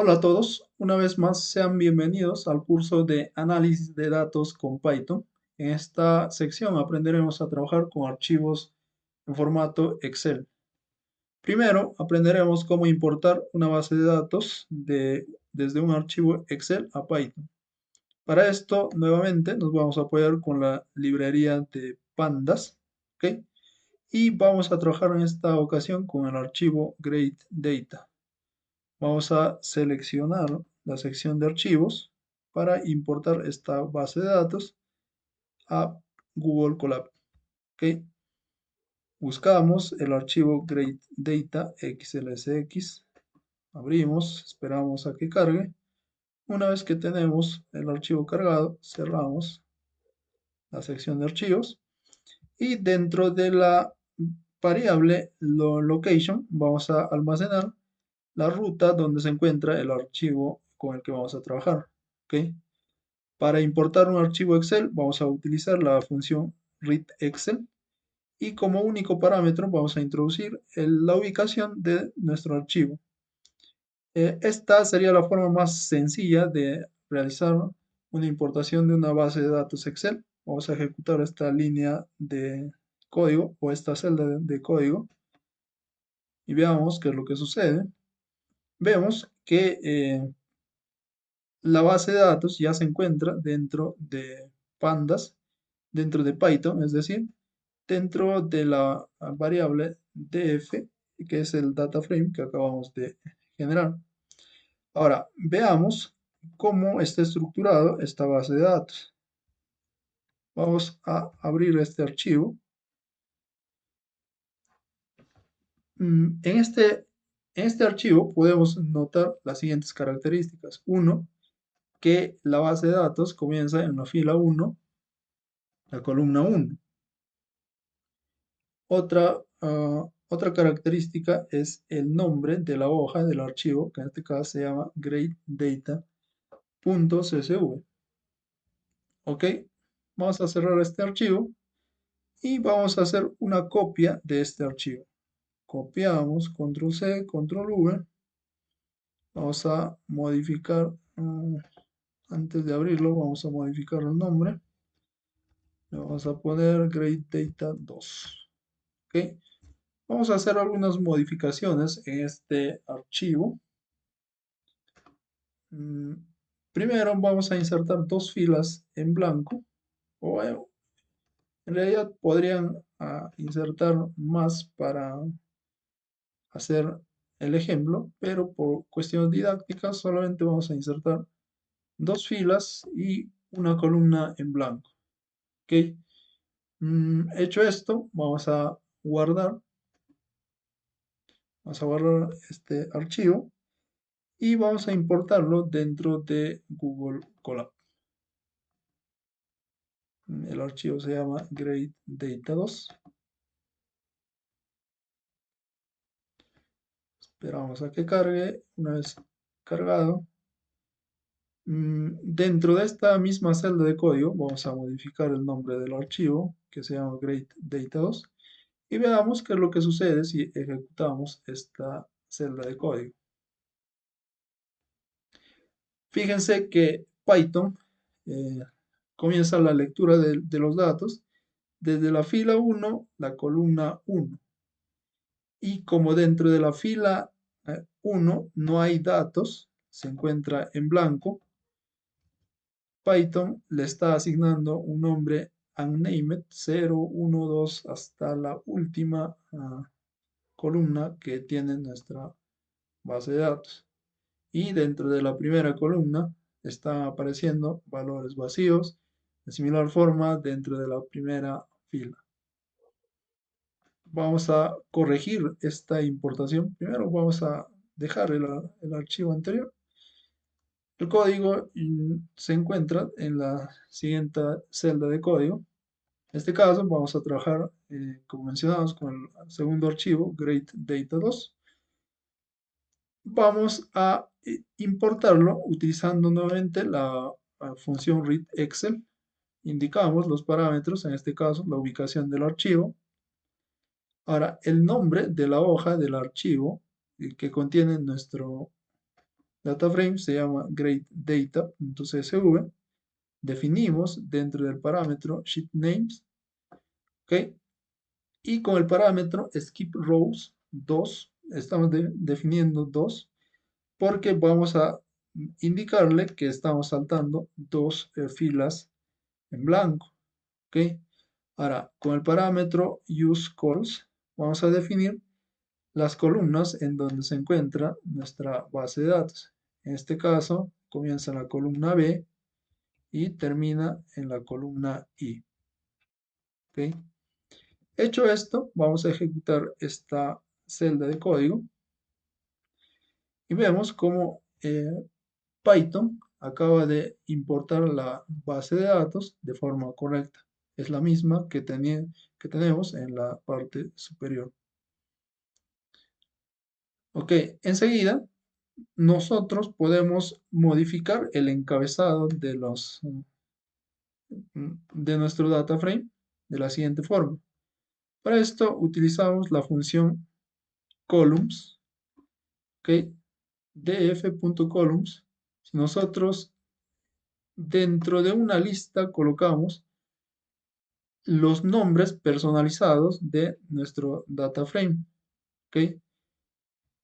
Hola a todos, una vez más sean bienvenidos al curso de análisis de datos con Python. En esta sección aprenderemos a trabajar con archivos en formato Excel. Primero aprenderemos cómo importar una base de datos desde un archivo Excel a Python. Para esto, nuevamente, nos vamos a apoyar con la librería de Pandas, ¿ok? Y vamos a trabajar en esta ocasión con el archivo GreatData. Vamos a seleccionar la sección de archivos para importar esta base de datos a Google Colab. ¿Ok? Buscamos el archivo Great Data XLSX, abrimos, esperamos a que cargue. Una vez que tenemos el archivo cargado, cerramos la sección de archivos y dentro de la variable location vamos a almacenar la ruta donde se encuentra el archivo con el que vamos a trabajar. ¿Ok? Para importar un archivo Excel vamos a utilizar la función readExcel y como único parámetro vamos a introducir la ubicación de nuestro archivo. Esta sería la forma más sencilla de realizar una importación de una base de datos Excel. Vamos a ejecutar esta línea de código o esta celda de código y veamos qué es lo que sucede. Vemos que la base de datos ya se encuentra dentro de Pandas, dentro de Python, es decir, dentro de la variable df, que es el data frame que acabamos de generar. Ahora, veamos cómo está estructurado esta base de datos. Vamos a abrir este archivo. En este archivo podemos notar las siguientes características. Uno, que la base de datos comienza en la fila 1, la columna 1. Otra característica es el nombre de la hoja del archivo, que en este caso se llama greatdata.csv. Ok, vamos a cerrar este archivo y vamos a hacer una copia de este archivo. Copiamos, control C, control V. Vamos a modificar, antes de abrirlo, vamos a modificar el nombre. Le vamos a poner greatdata2. Ok, vamos a hacer algunas modificaciones en este archivo. Mm, Primero vamos a insertar dos filas en blanco, o en realidad podrían insertar más para hacer el ejemplo, pero por cuestiones didácticas solamente vamos a insertar dos filas y una columna en blanco. ¿Ok? Hecho esto, vamos a guardar este archivo y vamos a importarlo dentro de Google Colab. El archivo se llama greatdata2. Esperamos a que cargue. Una vez cargado, dentro de esta misma celda de código vamos a modificar el nombre del archivo que se llama greatdata2 y veamos qué es lo que sucede si ejecutamos esta celda de código. Fíjense que Python eh, comienza la lectura de los datos desde la fila 1, la columna 1. Y como dentro de la fila 1 no hay datos, se encuentra en blanco, Python le está asignando un nombre unnamed 0, 1, 2 hasta la última columna que tiene nuestra base de datos. Y dentro de la primera columna están apareciendo valores vacíos de similar forma dentro de la primera fila. Vamos a corregir esta importación. Primero vamos a dejar el archivo anterior. El código se encuentra en la siguiente celda de código. En este caso vamos a trabajar, como mencionamos, con el segundo archivo, greatdata2. Vamos a importarlo utilizando nuevamente la función readExcel. Indicamos los parámetros, en este caso la ubicación del archivo. Ahora, el nombre de la hoja del archivo que contiene data frame se llama getData.csv. Definimos dentro del parámetro sheetNames, ¿ok? Y con el parámetro skipRows 2, estamos definiendo 2 porque vamos a indicarle que estamos saltando dos filas en blanco, ¿ok? Ahora, con el parámetro useCalls vamos a definir las columnas en donde se encuentra nuestra base de datos. En este caso, comienza en la columna B y termina en la columna I, ¿ok? Hecho esto, vamos a ejecutar esta celda de código y vemos cómo Python acaba de importar la base de datos de forma correcta. Es la misma que tenemos en la parte superior. Ok, enseguida nosotros podemos modificar el encabezado de nuestro data frame de la siguiente forma. Para esto utilizamos la función columns, ok, df.columns. Si nosotros dentro de una lista colocamos los nombres personalizados de nuestro data frame, ok,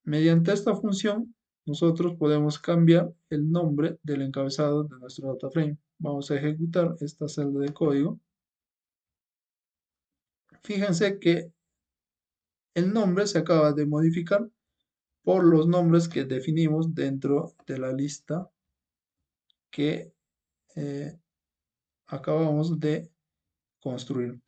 mediante esta función nosotros podemos cambiar el nombre del encabezado de nuestro data frame. Vamos a ejecutar esta celda de código. Fíjense que el nombre se acaba de modificar por los nombres que definimos dentro de la lista que eh, acabamos de construir.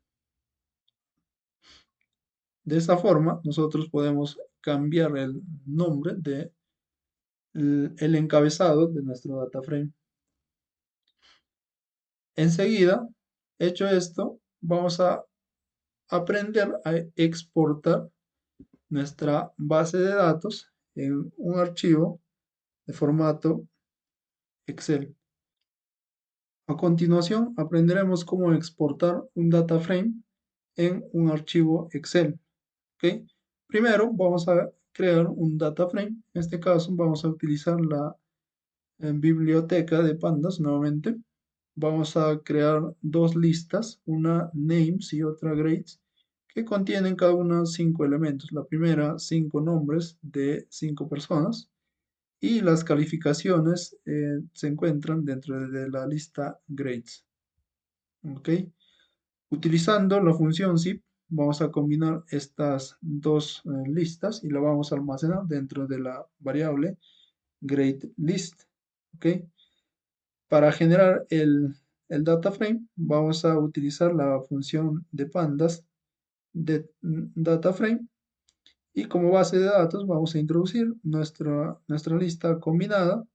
De esta forma, nosotros podemos cambiar el nombre de el encabezado de nuestro data frame. Enseguida, hecho esto, vamos a aprender a exportar nuestra base de datos en un archivo de formato Excel. A continuación, aprenderemos cómo exportar un data frame en un archivo Excel. ¿Ok? Primero, vamos a crear un data frame. En este caso, vamos a utilizar la biblioteca de pandas nuevamente. Vamos a crear dos listas, una names y otra grades, que contienen cada una 5 elementos. La primera, 5 nombres de 5 personas y las calificaciones se encuentran dentro de la lista grades. ¿Ok? Utilizando la función zip, vamos a combinar estas dos listas y la vamos a almacenar dentro de la variable gradeList. ¿Ok? Para generar el data frame, vamos a utilizar la función de pandas de data frame y como base de datos vamos a introducir nuestra lista combinada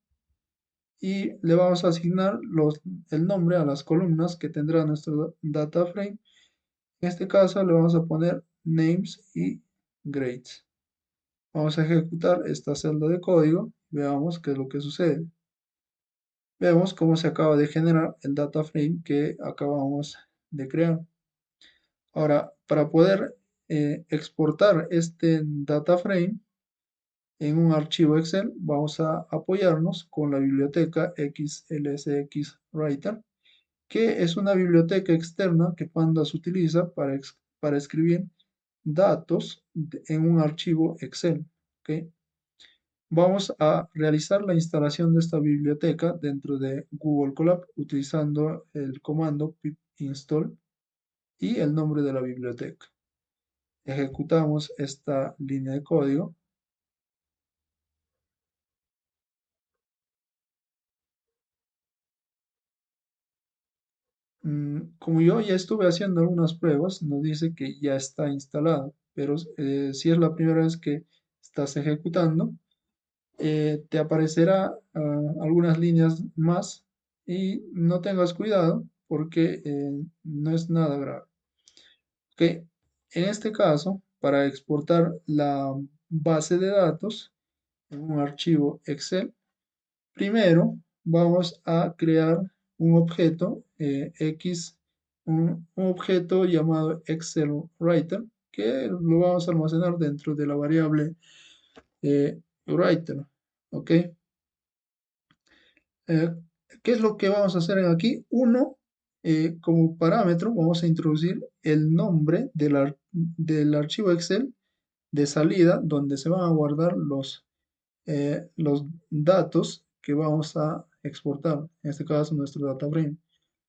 y le vamos a asignar el nombre a las columnas que tendrá nuestro data frame. En este caso le vamos a poner names y grades. Vamos a ejecutar esta celda de código. Veamos qué es lo que sucede. Vemos cómo se acaba de generar el data frame que acabamos de crear. Ahora, para poder exportar este data frame en un archivo Excel, vamos a apoyarnos con la biblioteca XLSX Writer, que es una biblioteca externa que Pandas utiliza para escribir datos en un archivo Excel. ¿Ok? Vamos a realizar la instalación de esta biblioteca dentro de Google Colab utilizando el comando pip install y el nombre de la biblioteca. Ejecutamos esta línea de código. Como yo ya estuve haciendo algunas pruebas, nos dice que ya está instalado, pero si es la primera vez que estás ejecutando, te aparecerá algunas líneas más y no tengas cuidado porque no es nada grave. Ok, en este caso, para exportar la base de datos en un archivo Excel, primero vamos a crear un objeto un objeto llamado Excel Writer, que lo vamos a almacenar dentro de la variable Writer. ¿Ok? Eh, ¿Qué es lo que vamos a hacer aquí? Uno, como parámetro, vamos a introducir el nombre del archivo Excel de salida donde se van a guardar los datos que vamos a exportar, en este caso nuestro data frame.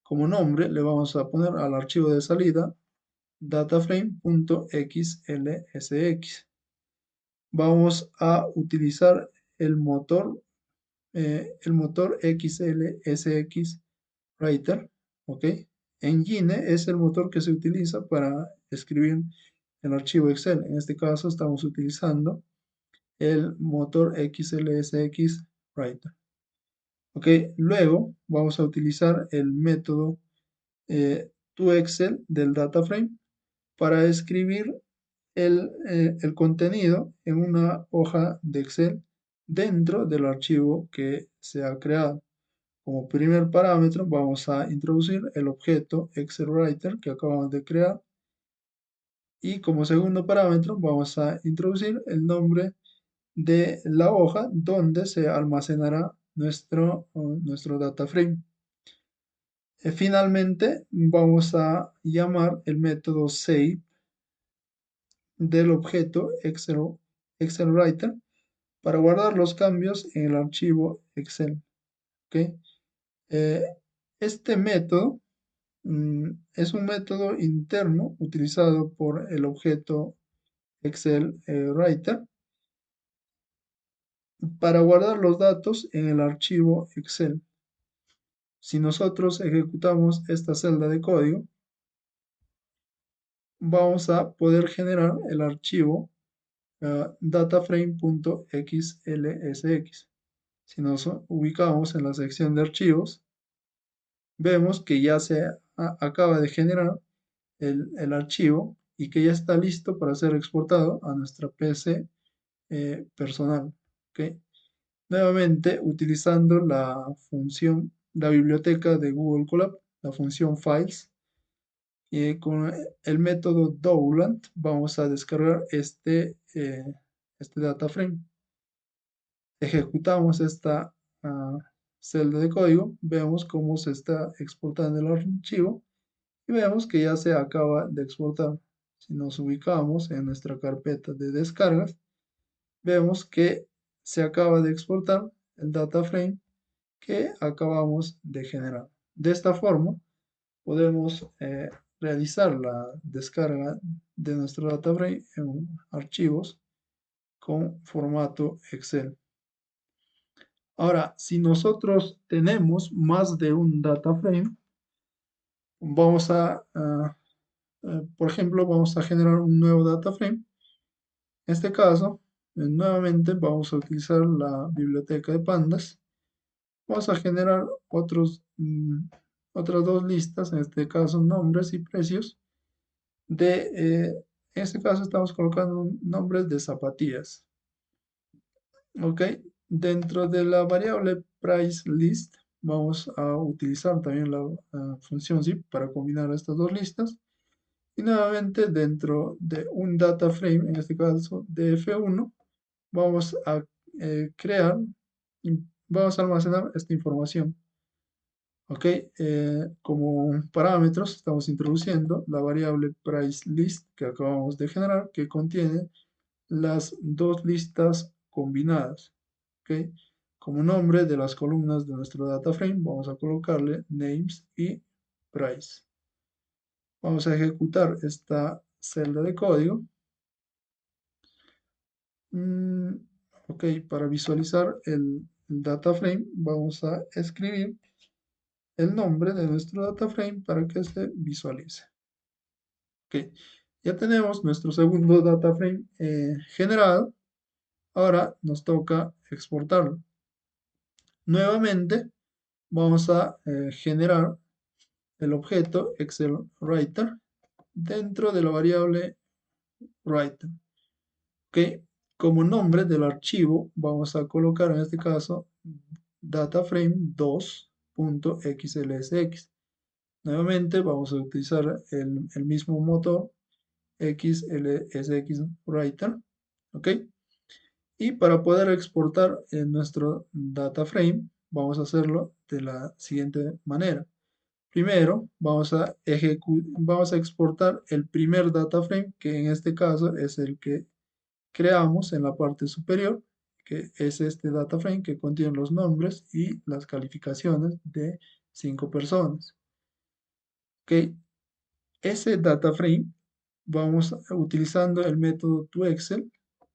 Como nombre le vamos a poner al archivo de salida dataframe.xlsx. Vamos a utilizar el motor, el motor XLSX Writer, ¿ok? Engine es el motor que se utiliza para escribir el archivo Excel. En este caso estamos utilizando el motor XLSX Writer. Ok, luego vamos a utilizar el método toExcel del DataFrame para escribir el contenido en una hoja de Excel dentro del archivo que se ha creado. Como primer parámetro vamos a introducir el objeto Excel Writer que acabamos de crear y como segundo parámetro vamos a introducir el nombre de la hoja donde se almacenará nuestro data frame. Finalmente, vamos a llamar el método save del objeto Excel Writer para guardar los cambios en el archivo Excel. ¿Ok? Eh, este método es un método interno utilizado por el objeto Excel Writer para guardar los datos en el archivo Excel. Si nosotros ejecutamos esta celda de código, vamos a poder generar el archivo dataframe.xlsx. Si nos ubicamos en la sección de archivos, vemos que ya se acaba de generar el archivo y que ya está listo para ser exportado a nuestra PC personal. ¿Ok? Nuevamente, utilizando la biblioteca de Google Colab, la función files, con el método Dowland vamos a descargar este data frame. Ejecutamos esta celda de código, vemos cómo se está exportando el archivo y vemos que ya se acaba de exportar. Si nos ubicamos en nuestra carpeta de descargas, vemos que se acaba de exportar el data frame que acabamos de generar. De esta forma, podemos realizar la descarga de nuestro data frame en archivos con formato Excel. Ahora, si nosotros tenemos más de un data frame, vamos por ejemplo, vamos a generar un nuevo data frame. En este caso, nuevamente vamos a utilizar la biblioteca de pandas. Vamos a generar otras dos listas, en este caso nombres y precios, en este caso estamos colocando nombres de zapatillas. Ok, dentro de la variable price list vamos a utilizar también la función zip para combinar estas dos listas. Y nuevamente dentro de un data frame, en este caso de F1, vamos a crear, vamos a almacenar esta información. Ok, como parámetros estamos introduciendo la variable price list que acabamos de generar que contiene las dos listas combinadas. Ok, como nombre de las columnas de nuestro data frame vamos a colocarle names y price. Vamos a ejecutar esta celda de código. Mm, ok, para visualizar el data frame vamos a escribir el nombre de nuestro data frame para que se visualice. Ok, ya tenemos nuestro segundo data frame generado. Ahora nos toca exportarlo. Nuevamente vamos a generar el objeto Excel Writer dentro de la variable Writer. Ok, como nombre del archivo vamos a colocar en este caso dataframe2.xlsx. Nuevamente vamos a utilizar el mismo motor XLSX Writer. ¿Ok? Y para poder exportar en nuestro data frame, vamos a hacerlo de la siguiente manera. Primero, vamos a exportar el primer data frame, que en este caso es el que creamos en la parte superior, que es este data frame que contiene los nombres y las calificaciones de 5 personas. Ok, ese data frame utilizando el método toExcel,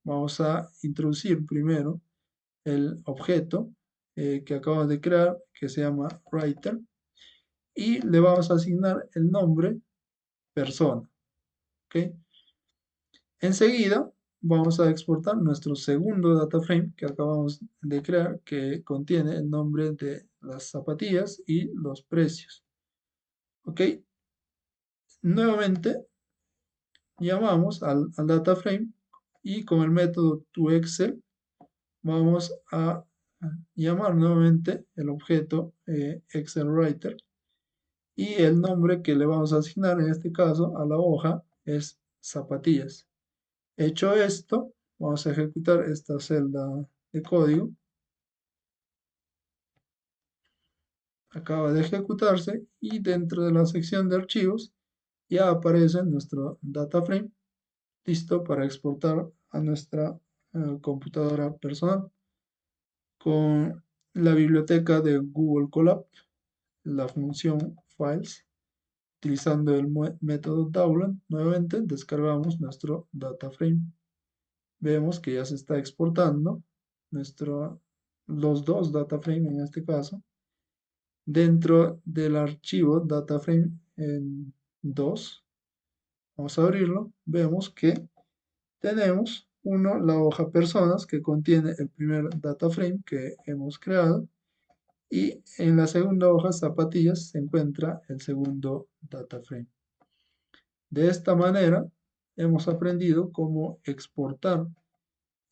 vamos a introducir primero el objeto que acabamos de crear, que se llama writer, y le vamos a asignar el nombre persona. ¿Ok? Enseguida vamos a exportar nuestro segundo data frame que acabamos de crear, que contiene el nombre de las zapatillas y los precios. ¿Ok? Nuevamente llamamos al data frame y con el método toExcel vamos a llamar nuevamente el objeto Excel Writer, y el nombre que le vamos a asignar en este caso a la hoja es zapatillas. Hecho esto, vamos a ejecutar esta celda de código. Acaba de ejecutarse y dentro de la sección de archivos ya aparece nuestro data frame listo para exportar a nuestra computadora personal con la biblioteca de Google Colab, la función files. Utilizando el método download, nuevamente descargamos nuestro data frame. Vemos que ya se está exportando los dos data frame en este caso. Dentro del archivo data frame en 2, vamos a abrirlo, vemos que tenemos la hoja personas que contiene el primer data frame que hemos creado, y en la segunda hoja zapatillas se encuentra el segundo data frame. De esta manera hemos aprendido cómo exportar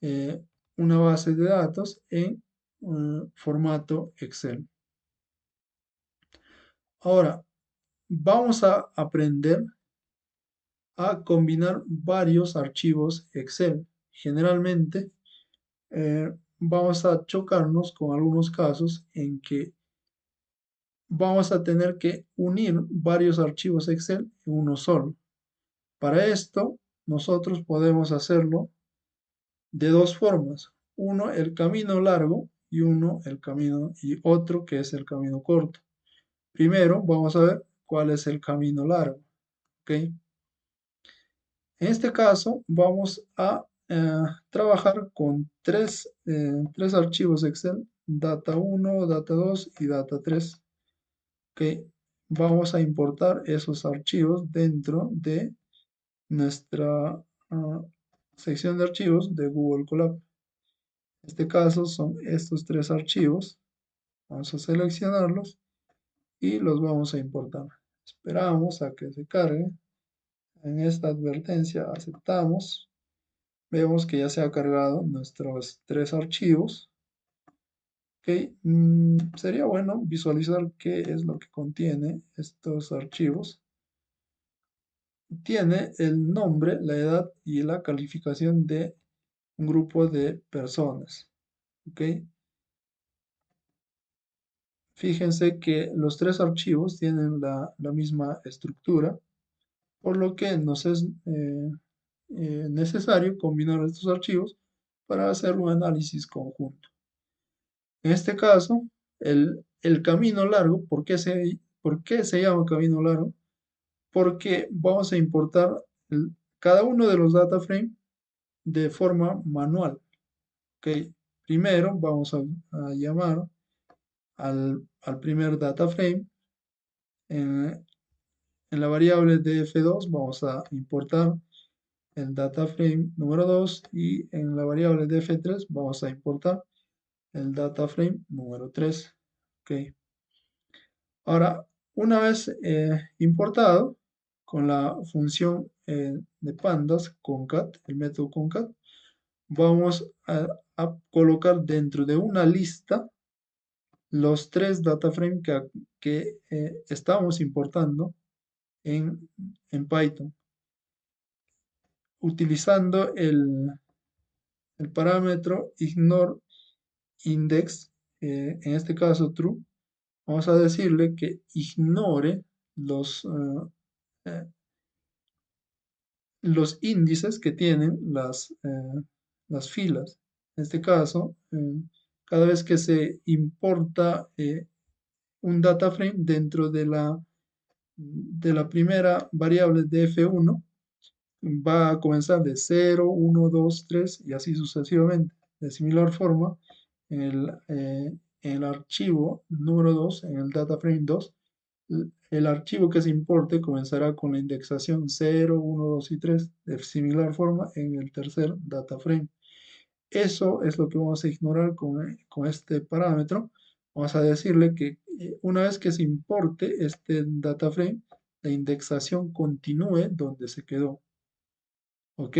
eh, una base de datos en formato Excel. Ahora vamos a aprender a combinar varios archivos Excel. Generalmente vamos a chocarnos con algunos casos en que vamos a tener que unir varios archivos Excel en uno solo. Para esto, nosotros podemos hacerlo de dos formas. Uno, el camino largo, y otro que es el camino corto. Primero, vamos a ver cuál es el camino largo. ¿Ok? En este caso, vamos a trabajar con tres archivos Excel: data 1, data 2 y data 3. ¿Ok? Vamos a importar esos archivos dentro de nuestra sección de archivos de Google Colab. En este caso son estos tres archivos. Vamos a seleccionarlos y los vamos a importar. Esperamos a que se cargue. En esta advertencia aceptamos. Vemos que ya se ha cargado nuestros tres archivos. Ok, sería bueno visualizar qué es lo que contiene estos archivos. Tiene el nombre, la edad y la calificación de un grupo de personas. ¿Ok? Fíjense que los tres archivos tienen la misma estructura, por lo que nos es necesario combinar estos archivos para hacer un análisis conjunto. En este caso, el camino largo, por qué se llama camino largo? Porque vamos a importar cada uno de los data frame de forma manual. ¿Ok? Primero vamos a llamar al primer data frame. En la variable de f2 vamos a importar el data frame número 2, y en la variable de f3 vamos a importar el data frame número 3. ¿Ok? Ahora, una vez importado, con la función de pandas concat, el método concat, vamos a colocar dentro de una lista los tres data frame que estamos importando en Python, utilizando el parámetro ignore index en este caso true, vamos a decirle que ignore eh, los índices que tienen las filas. En este caso, cada vez que se importa un data frame dentro de la primera variable de F1, va a comenzar de 0, 1, 2, 3 y así sucesivamente. De similar forma, en el archivo número 2, en el data frame 2, el archivo que se importe comenzará con la indexación 0, 1, 2 y 3. De similar forma, en el tercer data frame. Eso es lo que vamos a ignorar con este parámetro. Vamos a decirle que una vez que se importe este data frame, la indexación continúe donde se quedó. ¿Ok?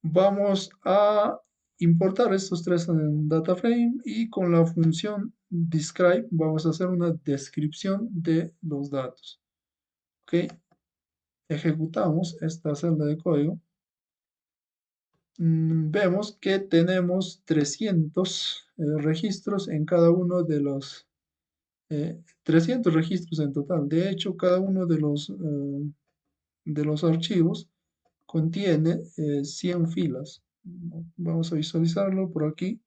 Vamos a importar estos tres en data frame y con la función describe vamos a hacer una descripción de los datos. ¿Ok? Ejecutamos esta celda de código. Vemos que tenemos 300 registros en cada uno de los 300 registros en total. De hecho, cada uno de los archivos contiene 100 filas. Vamos a visualizarlo por aquí.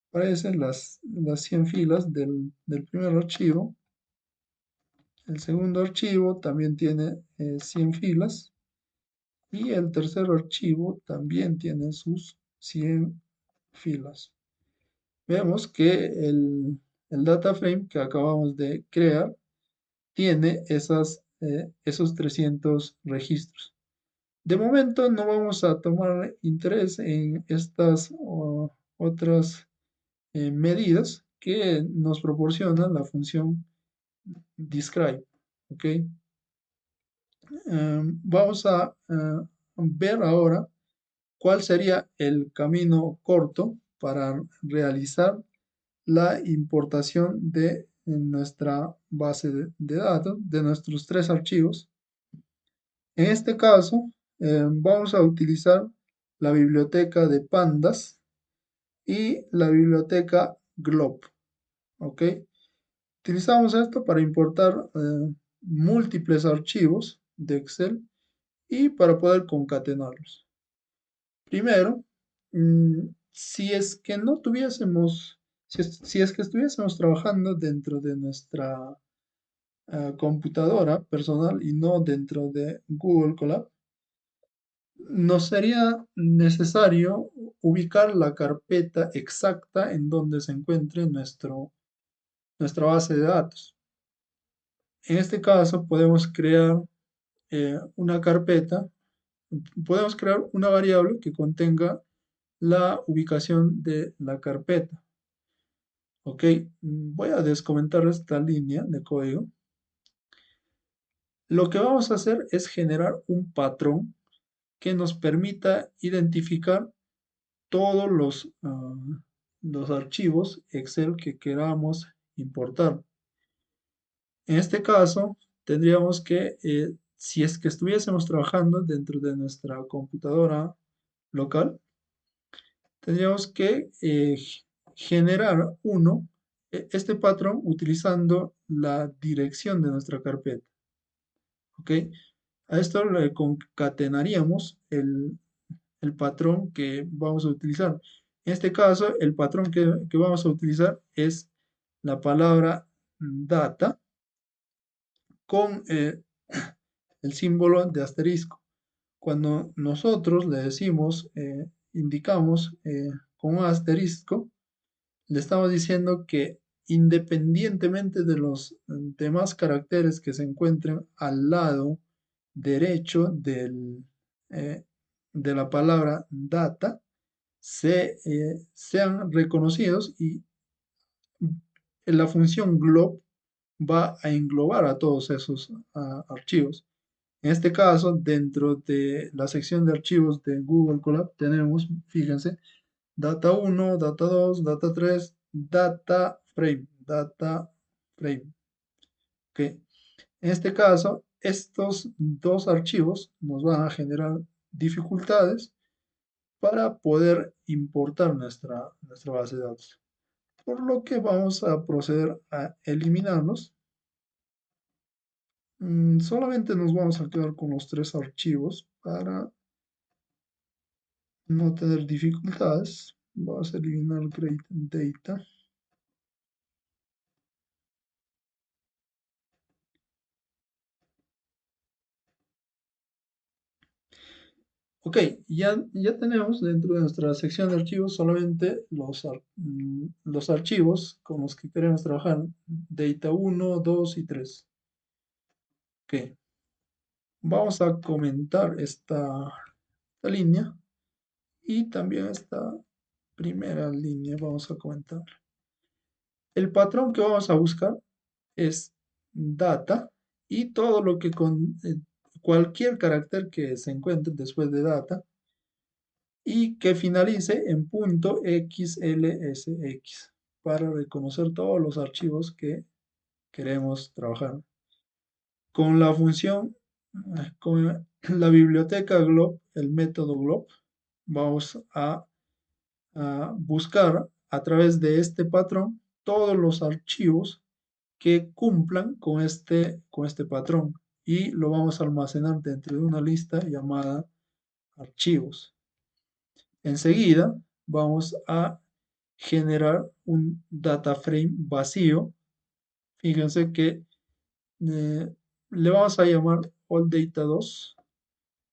Aparecen las 100 filas del primer archivo. El segundo archivo también tiene 100 filas. Y el tercer archivo también tiene sus 100 filas. Vemos que el data frame que acabamos de crear tiene esos 300 registros. De momento no vamos a tomar interés en estas otras medidas que nos proporciona la función describe. ¿Ok? Vamos a ver ahora cuál sería el camino corto para realizar la importación de nuestra base de datos, de nuestros tres archivos. En este caso, vamos a utilizar la biblioteca de pandas y la biblioteca glob. ¿Ok? Utilizamos esto para importar múltiples archivos de Excel y para poder concatenarlos. Primero, si es que no tuviésemos, si es que estuviésemos trabajando dentro de nuestra computadora personal y no dentro de Google Colab, nos sería necesario ubicar la carpeta exacta en donde se encuentre nuestra base de datos. En este caso podemos crear una carpeta, podemos crear una variable que contenga la ubicación de la carpeta. Ok, voy a descomentar esta línea de código. Lo que vamos a hacer es generar un patrón que nos permita identificar todos los archivos Excel que queramos importar. En este caso, tendríamos que, si es que estuviésemos trabajando dentro de nuestra computadora local, tendríamos que generar este patrón utilizando la dirección de nuestra carpeta. ¿Ok? A esto le concatenaríamos el patrón que vamos a utilizar. En este caso, el patrón que vamos a utilizar es la palabra data con el símbolo de asterisco. Cuando nosotros le decimos, indicamos con un asterisco, le estamos diciendo que independientemente de los demás caracteres que se encuentren al lado derecho eh, de la palabra data, sean reconocidos y la función glob va a englobar a todos esos archivos. En este caso, dentro de la sección de archivos de Google Colab tenemos, fíjense, data 1, data 2, data 3, data frame, data frame. ¿Ok? En este caso, estos dos archivos nos van a generar dificultades para poder importar nuestra base de datos. por lo que vamos a proceder a eliminarlos. Solamente nos vamos a quedar con los tres archivos para no tener dificultades. Vamos a eliminar Grade Data. Ok, ya tenemos dentro de nuestra sección de archivos solamente los archivos con los que queremos trabajar. Data 1, 2 y 3. Ok, vamos a comentar esta línea y también esta primera línea vamos a comentar. El patrón que vamos a buscar es data y todo lo que cualquier carácter que se encuentre después de data y que finalice en punto .xlsx para reconocer todos los archivos que queremos trabajar. Con la función, con la biblioteca glob, el método glob, vamos a buscar a través de este patrón todos los archivos que cumplan con este patrón y lo vamos a almacenar dentro de una lista llamada archivos. Enseguida vamos a generar un data frame vacío. Fíjense que le vamos a llamar allData2,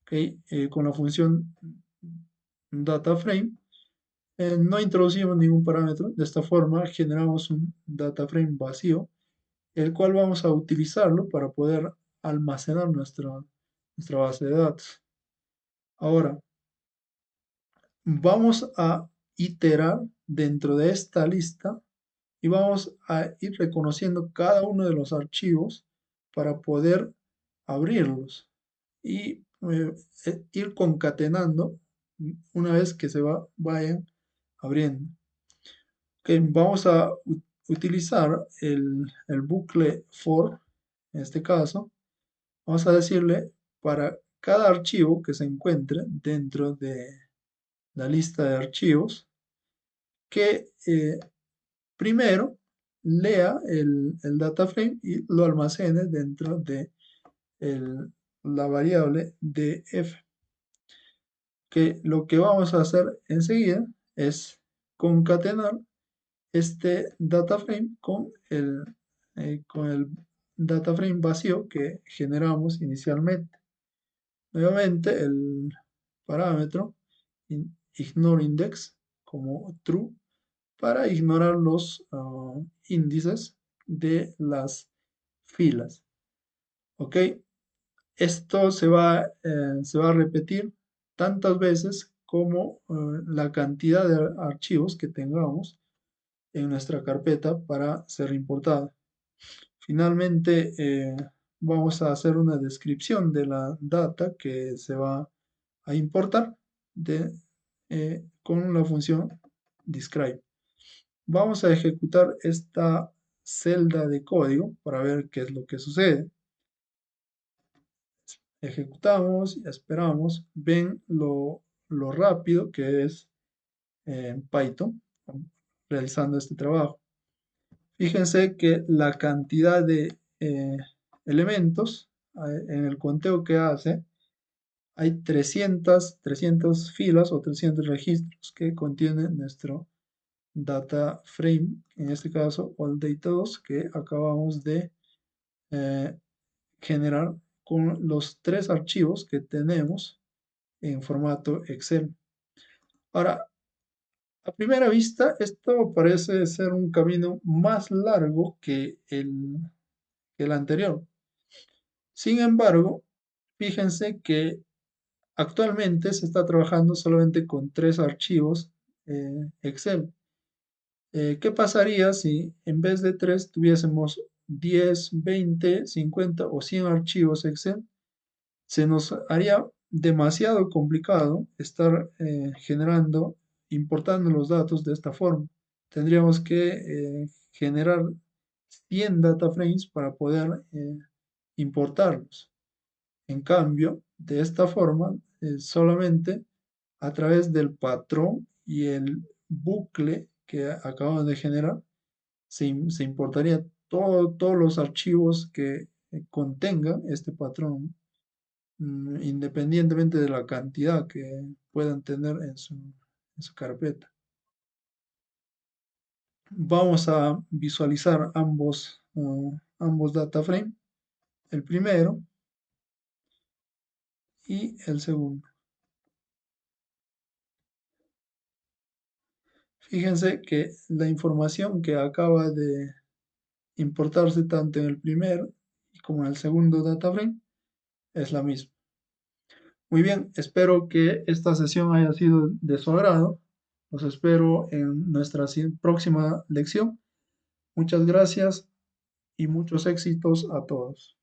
¿okay? Con la función data frame. No introducimos ningún parámetro. De esta forma generamos un data frame vacío, el cual vamos a utilizarlo para poder almacenar nuestra base de datos. Ahora, vamos a iterar dentro de esta lista y vamos a ir reconociendo cada uno de los archivos para poder abrirlos y ir concatenando una vez que vayan abriendo. Okay, vamos a utilizar el bucle for, en este caso, vamos a decirle para cada archivo que se encuentre dentro de la lista de archivos, que primero lea el data frame y lo almacene dentro de la variable df. Que lo que vamos a hacer enseguida es concatenar este data frame con el data frame vacío que generamos inicialmente. Nuevamente el parámetro ignore index como true para ignorar los índices de las filas. ¿Ok? Esto se va a repetir tantas veces como la cantidad de archivos que tengamos en nuestra carpeta para ser importada. Finalmente, vamos a hacer una descripción de la data que se va a importar con la función describe. Vamos a ejecutar esta celda de código para ver qué es lo que sucede. Ejecutamos y esperamos. Ven lo rápido que es Python realizando este trabajo. Fíjense que la cantidad de elementos en el conteo que hace, hay 300 filas o 300 registros que contiene nuestro data frame, en este caso allData2, que acabamos de eh, generar con los tres archivos que tenemos en formato Excel. Ahora, a primera vista, esto parece ser un camino más largo que el anterior. Sin embargo, fíjense que actualmente se está trabajando solamente con tres archivos Excel. ¿Qué pasaría si en vez de tres tuviésemos 10, 20, 50 o 100 archivos Excel? Se nos haría demasiado complicado estar importando los datos de esta forma. Tendríamos que generar 100 data frames para poder importarlos. En cambio, de esta forma, solamente a través del patrón y el bucle que acabamos de generar, se importaría todos los archivos que contenga este patrón, independientemente de la cantidad que puedan tener en su carpeta. Vamos a visualizar ambos data frame, el primero y el segundo. Fíjense que la información que acaba de importarse tanto en el primer como en el segundo data frame es la misma. Muy bien, espero que esta sesión haya sido de su agrado. Los espero en nuestra próxima lección. Muchas gracias y muchos éxitos a todos.